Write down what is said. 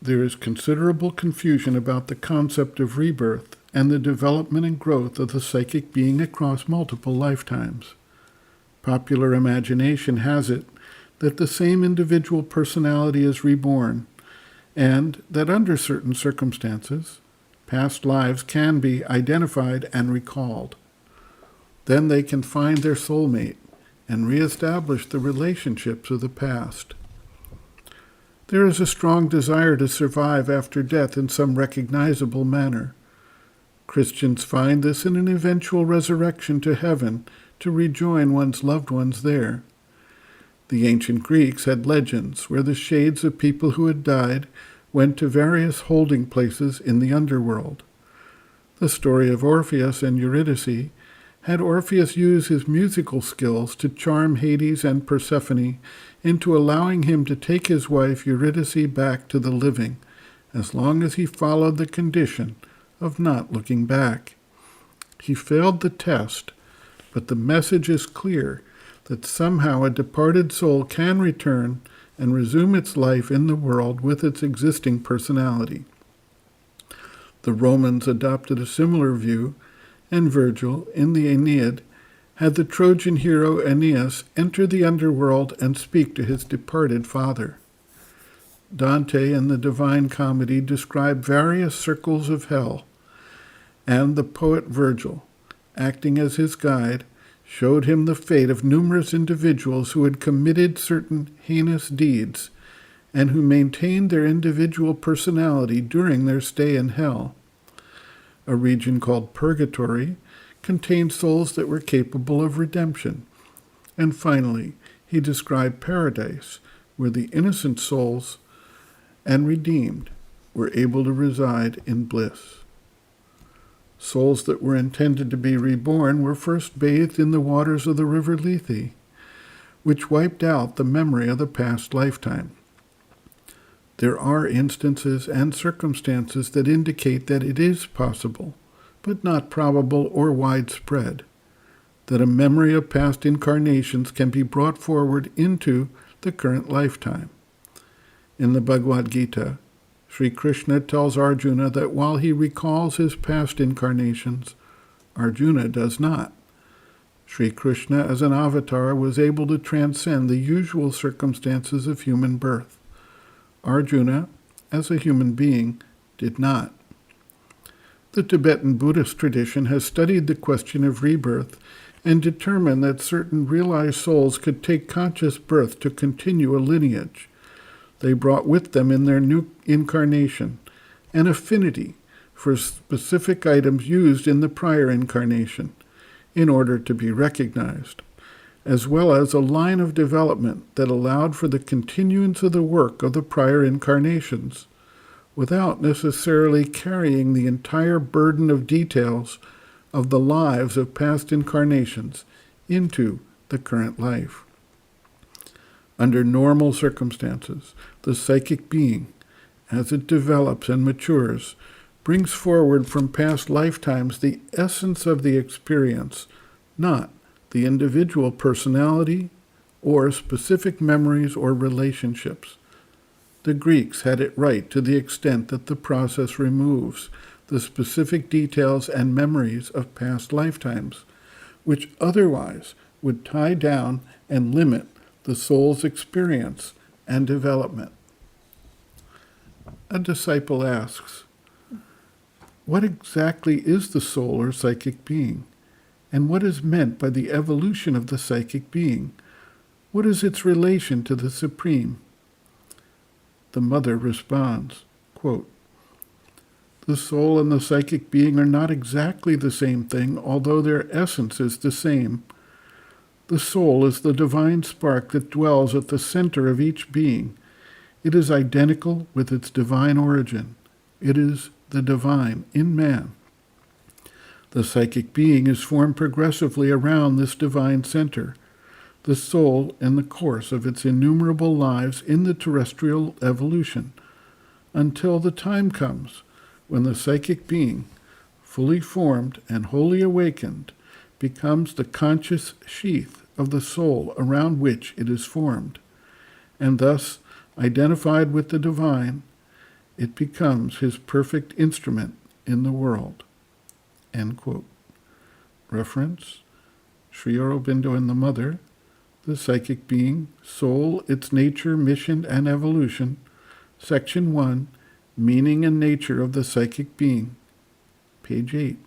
There is considerable confusion about the concept of rebirth and the development and growth of the psychic being across multiple lifetimes. Popular imagination has it that the same individual personality is reborn, and that under certain circumstances, past lives can be identified and recalled. Then they can find their soulmate and reestablish the relationships of the past. There is a strong desire to survive after death in some recognizable manner. Christians find this in an eventual resurrection to heaven to rejoin one's loved ones there. The ancient Greeks had legends where the shades of people who had died went to various holding places in the underworld. The story of Orpheus and Eurydice had Orpheus use his musical skills to charm Hades and Persephone into allowing him to take his wife Eurydice back to the living, as long as he followed the condition of not looking back. He failed the test, but the message is clear that somehow a departed soul can return and resume its life in the world with its existing personality. The Romans adopted a similar view, and Virgil, in the Aeneid, had the Trojan hero Aeneas enter the underworld and speak to his departed father. Dante in the Divine Comedy described various circles of hell, and the poet Virgil, acting as his guide, showed him the fate of numerous individuals who had committed certain heinous deeds and who maintained their individual personality during their stay in hell. A region called Purgatory contained souls that were capable of redemption. And finally, he described Paradise, where the innocent souls and redeemed were able to reside in bliss. Souls that were intended to be reborn were first bathed in the waters of the river Lethe, which wiped out the memory of the past lifetime. There are instances and circumstances that indicate that it is possible, but not probable or widespread, that a memory of past incarnations can be brought forward into the current lifetime. In the Bhagavad Gita, Sri Krishna tells Arjuna that while he recalls his past incarnations, Arjuna does not. Sri Krishna, as an avatar, was able to transcend the usual circumstances of human birth. Arjuna, as a human being, did not. The Tibetan Buddhist tradition has studied the question of rebirth and determined that certain realized souls could take conscious birth to continue a lineage. They brought with them in their new incarnation an affinity for specific items used in the prior incarnation in order to be recognized, as well as a line of development that allowed for the continuance of the work of the prior incarnations, without necessarily carrying the entire burden of details of the lives of past incarnations into the current life. Under normal circumstances, the psychic being, as it develops and matures, brings forward from past lifetimes the essence of the experience, not the individual personality or specific memories or relationships. The Greeks had it right to the extent that the process removes the specific details and memories of past lifetimes, which otherwise would tie down and limit the soul's experience and development. A disciple asks, what exactly is the soul or psychic being? And what is meant by the evolution of the psychic being? What is its relation to the Supreme? The mother responds, quote, the soul and the psychic being are not exactly the same thing, although their essence is the same. The soul is the divine spark that dwells at the center of each being. It is identical with its divine origin. It is the divine in man. The psychic being is formed progressively around this divine center, the soul in the course of its innumerable lives in the terrestrial evolution, until the time comes when the psychic being, fully formed and wholly awakened, becomes the conscious sheath of the soul around which it is formed, and thus identified with the divine, it becomes his perfect instrument in the world. End quote. Reference, Sri Aurobindo and the Mother, The Psychic Being, Soul, Its Nature, Mission, and Evolution, Section 1, Meaning and Nature of the Psychic Being, page 8.